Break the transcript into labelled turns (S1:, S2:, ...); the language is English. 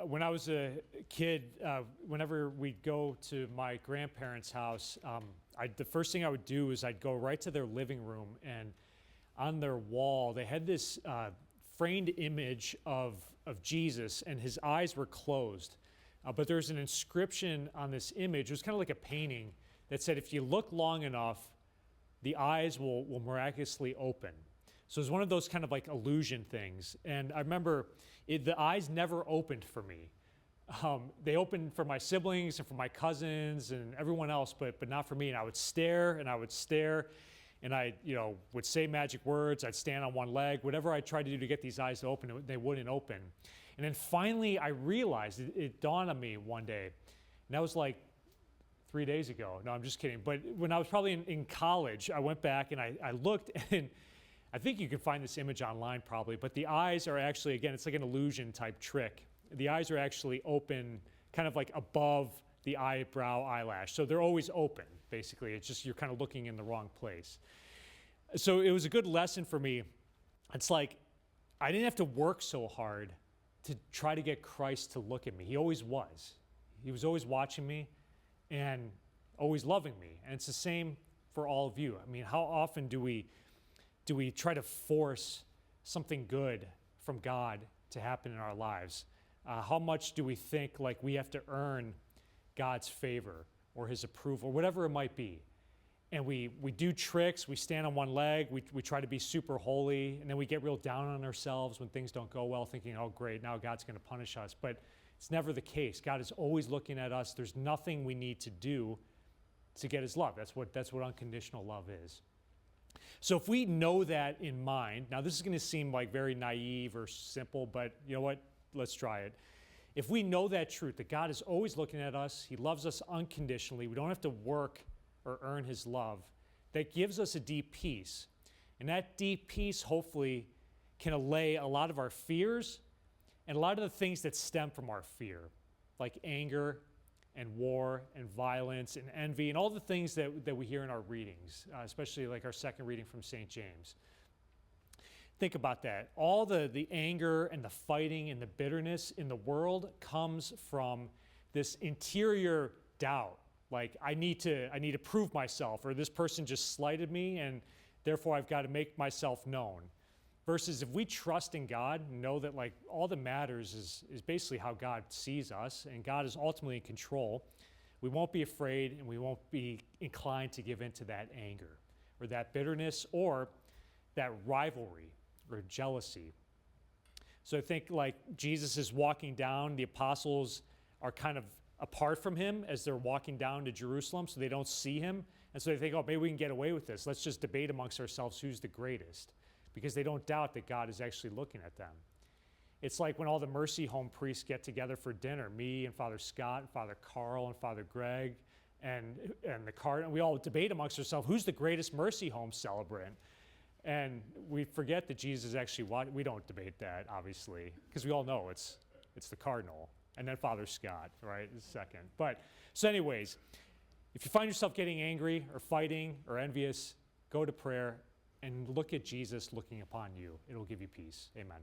S1: When I was a kid, whenever we'd go to my grandparents' house, the first thing I would do is I'd go right to their living room, and on their wall, they had this framed image of Jesus, and his eyes were closed. But there's an inscription on this image. It was kind of like a painting that said, if you look long enough, the eyes will miraculously open. So it was one of those kind of like illusion things. And I remember the eyes never opened for me. They opened for my siblings and for my cousins and everyone else, but not for me. And I would stare and I would stare, and I would say magic words. I'd stand on one leg. Whatever I tried to do to get these eyes to open, they wouldn't open. And then finally I realized, it dawned on me one day, and that was like 3 days ago. No, I'm just kidding. But when I was probably in college, I went back and I looked, and I think you can find this image online probably, but the eyes are actually, again, it's like an illusion type trick. The eyes are actually open kind of like above the eyebrow eyelash. So they're always open, basically. It's just you're kind of looking in the wrong place. So it was a good lesson for me. It's like I didn't have to work so hard to try to get Christ to look at me. He always was. He was always watching me and always loving me. And it's the same for all of you. I mean, how often do we try to force something good from God to happen in our lives? How much do we think like we have to earn God's favor or his approval, whatever it might be? And we do tricks, we stand on one leg, we try to be super holy, and then we get real down on ourselves when things don't go well, thinking, oh great, now God's going to punish us. But it's never the case. God is always looking at us. There's nothing we need to do to get his love. That's what unconditional love is. So if we know that in mind, now this is going to seem like very naive or simple, but you know what? Let's try it. If we know that truth, that God is always looking at us, he loves us unconditionally, we don't have to work or earn his love, that gives us a deep peace. And that deep peace hopefully can allay a lot of our fears and a lot of the things that stem from our fear, like anger and war and violence and envy and all the things that we hear in our readings, especially like our second reading from St. James. Think about that. All the anger and the fighting and the bitterness in the world comes from this interior doubt. Like, I need to prove myself, or this person just slighted me and therefore I've got to make myself known. Versus if we trust in God and know that like all that matters is basically how God sees us, and God is ultimately in control, we won't be afraid and we won't be inclined to give in to that anger or that bitterness or that rivalry or jealousy. So I think like Jesus is walking down, the apostles are kind of apart from him as they're walking down to Jerusalem, so they don't see him. And so they think, oh, maybe we can get away with this. Let's just debate amongst ourselves who's the greatest, because they don't doubt that God is actually looking at them. It's like when all the Mercy Home priests get together for dinner, me and Father Scott and Father Carl and Father Greg and the Cardinal, we all debate amongst ourselves, who's the greatest Mercy Home celebrant? And we forget that Jesus is actually, we don't debate that, obviously, because we all know it's the Cardinal, and then Father Scott, right, is second. But, so anyways, if you find yourself getting angry or fighting or envious, go to prayer and look at Jesus looking upon you. It'll give you peace. Amen.